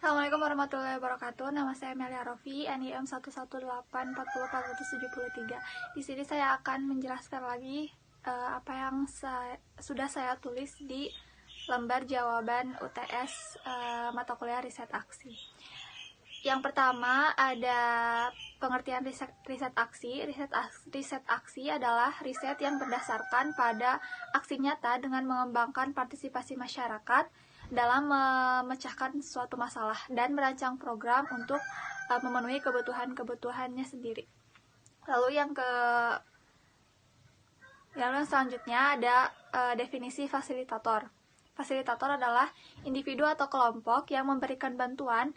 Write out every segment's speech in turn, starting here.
Assalamualaikum warahmatullahi wabarakatuh. Nama saya Melia Rofi, NIM 118404173. Di sini saya akan menjelaskan lagi apa yang sudah saya tulis di lembar jawaban UTS mata kuliah riset aksi. Yang pertama ada pengertian riset aksi. Riset aksi adalah riset yang berdasarkan pada aksi nyata dengan mengembangkan partisipasi masyarakat dalam memecahkan suatu masalah dan merancang program untuk memenuhi kebutuhannya sendiri. Lalu yang selanjutnya ada definisi fasilitator. Fasilitator adalah individu atau kelompok yang memberikan bantuan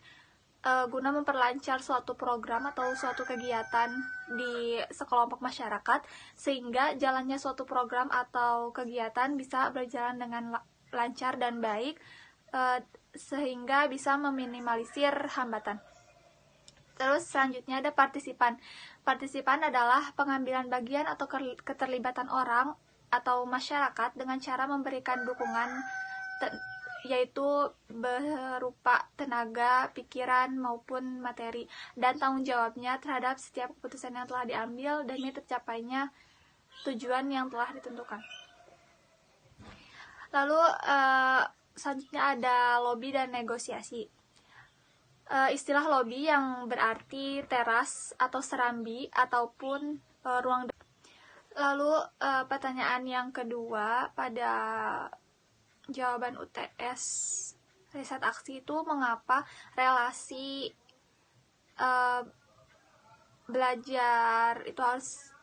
guna memperlancar suatu program atau suatu kegiatan di sekelompok masyarakat sehingga jalannya suatu program atau kegiatan bisa berjalan dengan lancar dan baik sehingga bisa meminimalisir hambatan. Terus selanjutnya ada partisipan. Partisipan adalah pengambilan bagian atau keterlibatan orang atau masyarakat dengan cara memberikan dukungan yaitu berupa tenaga, pikiran, maupun materi, dan tanggung jawabnya terhadap setiap keputusan yang telah diambil demi tercapainya tujuan yang telah ditentukan. Lalu selanjutnya ada lobby dan negosiasi. Istilah lobby yang berarti teras atau serambi ataupun ruang. Lalu pertanyaan yang kedua pada jawaban UTS riset aksi itu, mengapa relasi belajar itu harus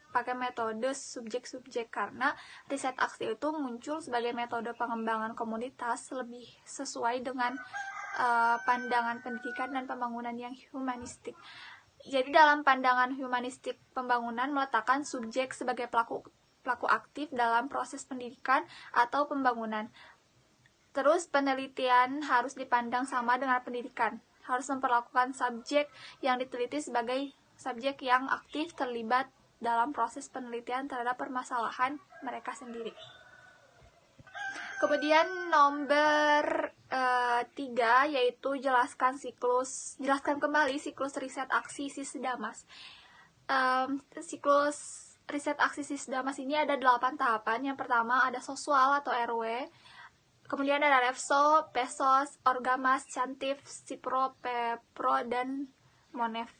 pakai metode subjek-subjek? Karena riset aksi itu muncul sebagai metode pengembangan komunitas lebih sesuai dengan pandangan pendidikan dan pembangunan yang humanistik. Jadi dalam pandangan humanistik, pembangunan meletakkan subjek sebagai pelaku aktif dalam proses pendidikan atau pembangunan. Terus penelitian harus dipandang sama dengan pendidikan, harus memperlakukan subjek yang diteliti sebagai subjek yang aktif terlibat dalam proses penelitian terhadap permasalahan mereka sendiri. Kemudian nomor 3 yaitu jelaskan kembali siklus riset aksi Sisdamas. Siklus riset aksi Sisdamas ini ada 8 tahapan. Yang pertama ada Soswal atau RW, kemudian ada Refso, Pesos, Orgamas, Cantif, Sipro, Pepro, dan Monef.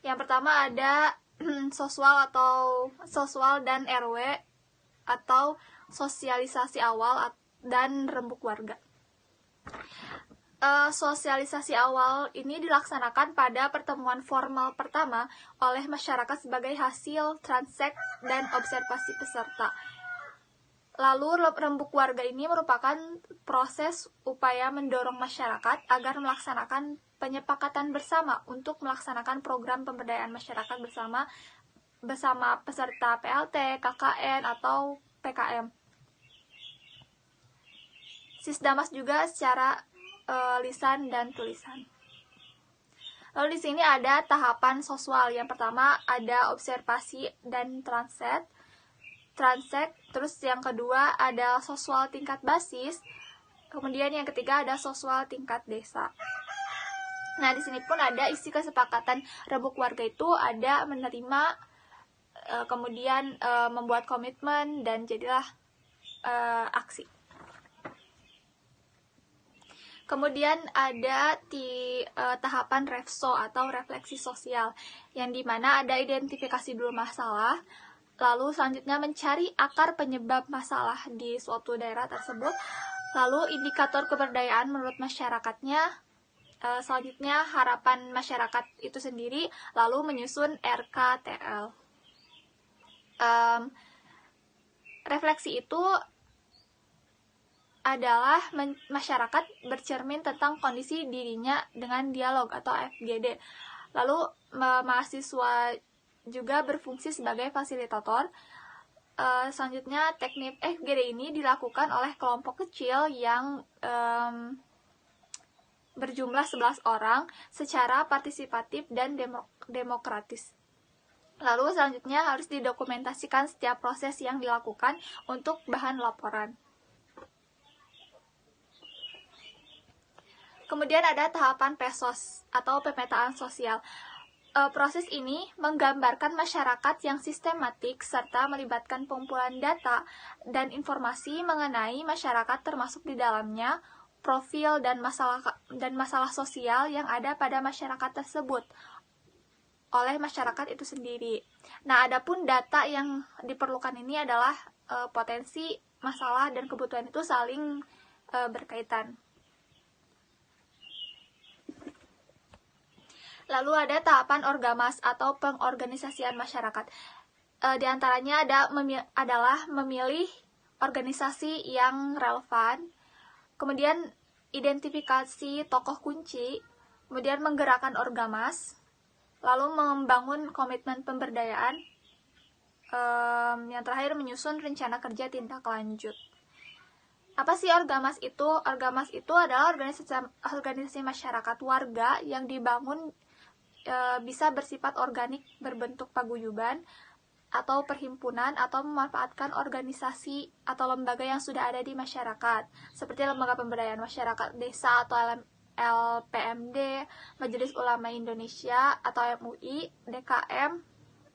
Yang pertama ada Soswal dan RW atau sosialisasi awal dan rembuk warga. Sosialisasi awal ini dilaksanakan pada pertemuan formal pertama oleh masyarakat sebagai hasil transek dan observasi peserta. Lalu rembuk warga ini merupakan proses upaya mendorong masyarakat agar melaksanakan penyepakatan bersama untuk melaksanakan program pemberdayaan masyarakat bersama peserta PLT, KKN, atau PKM. Sisdamas juga secara lisan dan tulisan. Lalu di sini ada tahapan soswal. Yang pertama ada observasi dan transek. Terus yang kedua ada soswal tingkat basis. Kemudian yang ketiga ada soswal tingkat desa. Nah, di sini pun ada isi kesepakatan rembuk warga itu ada menerima, kemudian membuat komitmen, dan jadilah aksi. Kemudian ada di tahapan refso atau refleksi sosial, yang dimana ada identifikasi dulu masalah, lalu selanjutnya mencari akar penyebab masalah di suatu daerah tersebut, lalu indikator keberdayaan menurut masyarakatnya, selanjutnya harapan masyarakat itu sendiri, lalu menyusun RKTL. Refleksi itu adalah masyarakat bercermin tentang kondisi dirinya dengan dialog atau FGD. Lalu mahasiswa juga berfungsi sebagai fasilitator. Selanjutnya teknik FGD ini dilakukan oleh kelompok kecil yang berjumlah 11 orang secara partisipatif dan demokratis. Lalu selanjutnya harus didokumentasikan setiap proses yang dilakukan untuk bahan laporan. Kemudian ada tahapan PESOS atau pemetaan sosial. Proses ini menggambarkan masyarakat yang sistematik serta melibatkan pengumpulan data dan informasi mengenai masyarakat termasuk di dalamnya profil dan masalah sosial yang ada pada masyarakat tersebut oleh masyarakat itu sendiri. Nah, adapun data yang diperlukan ini adalah potensi, masalah, dan kebutuhan itu saling berkaitan. Lalu ada tahapan orgamas atau pengorganisasian masyarakat. Di antaranya adalah memilih organisasi yang relevan, kemudian identifikasi tokoh kunci, kemudian menggerakkan orgamas, lalu membangun komitmen pemberdayaan, yang terakhir menyusun rencana kerja tindak lanjut. Apa sih orgamas itu? Orgamas itu adalah organisasi masyarakat warga yang dibangun bisa bersifat organik, berbentuk paguyuban atau perhimpunan, atau memanfaatkan organisasi atau lembaga yang sudah ada di masyarakat, seperti lembaga pemberdayaan masyarakat desa atau LPMD, Majelis Ulama Indonesia atau MUI, DKM,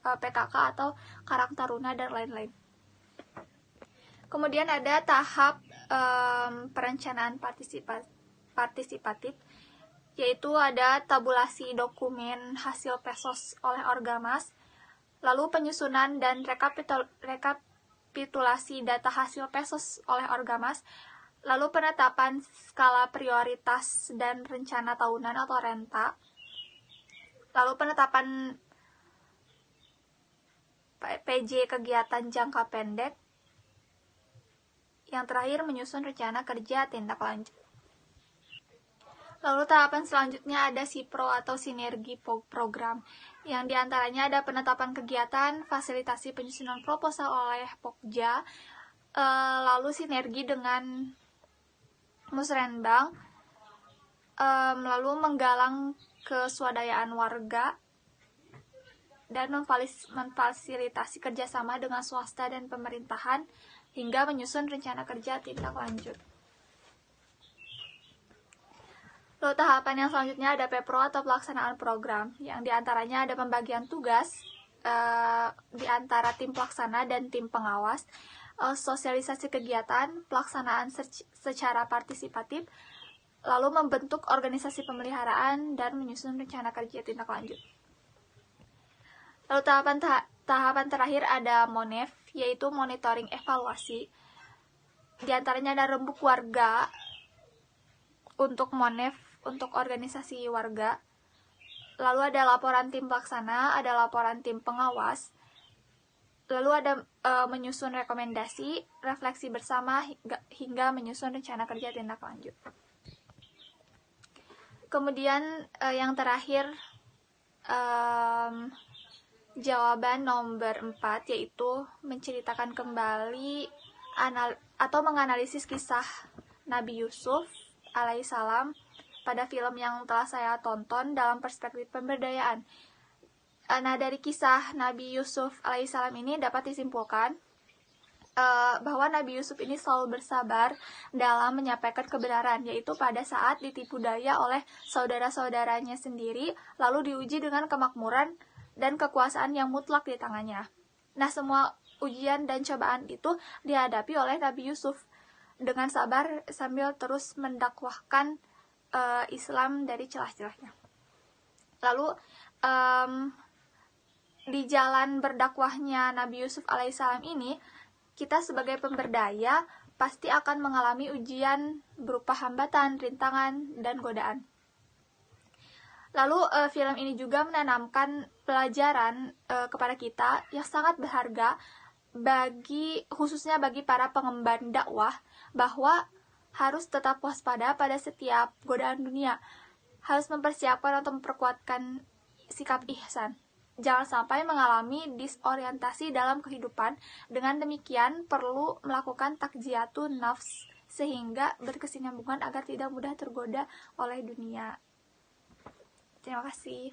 PKK atau Karang Taruna, dan lain-lain. Kemudian ada tahap perencanaan partisipatif, yaitu ada tabulasi dokumen hasil PESOS oleh orgamas, lalu penyusunan dan rekapitulasi data hasil PESOS oleh orgamas, lalu penetapan skala prioritas dan rencana tahunan atau renta, lalu penetapan PJ kegiatan jangka pendek, yang terakhir menyusun rencana kerja tindak lanjut. Lalu tahapan selanjutnya ada SIPRO atau sinergi program, yang diantaranya ada penetapan kegiatan, fasilitasi penyusunan proposal oleh Pokja, lalu sinergi dengan Musrenbang, lalu menggalang keswadayaan warga, dan memfasilitasi kerjasama dengan swasta dan pemerintahan, hingga menyusun rencana kerja tindak lanjut. Lalu tahapan yang selanjutnya ada PEPRO atau pelaksanaan program, yang diantaranya ada pembagian tugas di antara tim pelaksana dan tim pengawas, sosialisasi kegiatan, pelaksanaan secara partisipatif, lalu membentuk organisasi pemeliharaan, dan menyusun rencana kerja tindak lanjut. Lalu tahapan terakhir ada MONEV, yaitu monitoring evaluasi. Di antaranya ada rembuk warga untuk MONEV, untuk organisasi warga. Lalu ada laporan tim pelaksana, ada laporan tim pengawas. Lalu ada menyusun rekomendasi, refleksi bersama, hingga menyusun rencana kerja tindak lanjut. Kemudian yang terakhir, jawaban nomor 4, yaitu menceritakan kembali atau menganalisis kisah Nabi Yusuf alaihissalam pada film yang telah saya tonton dalam perspektif pemberdayaan. Nah, dari kisah Nabi Yusuf alaihissalam ini dapat disimpulkan bahwa Nabi Yusuf ini selalu bersabar dalam menyampaikan kebenaran, yaitu pada saat ditipu daya oleh saudara-saudaranya sendiri, lalu diuji dengan kemakmuran dan kekuasaan yang mutlak di tangannya. Nah, semua ujian dan cobaan itu dihadapi oleh Nabi Yusuf dengan sabar sambil terus mendakwahkan Islam dari celah-celahnya. Lalu di jalan berdakwahnya Nabi Yusuf alaihissalam ini, kita sebagai pemberdaya pasti akan mengalami ujian berupa hambatan, rintangan, dan godaan. Lalu film ini juga menanamkan pelajaran kepada kita yang sangat berharga khususnya bagi para pengemban dakwah, bahwa harus tetap waspada pada setiap godaan dunia, harus mempersiapkan atau memperkuatkan sikap ihsan. Jangan sampai mengalami disorientasi dalam kehidupan. Dengan demikian perlu melakukan takziyatun nafs sehingga berkesinambungan agar tidak mudah tergoda oleh dunia. Terima kasih.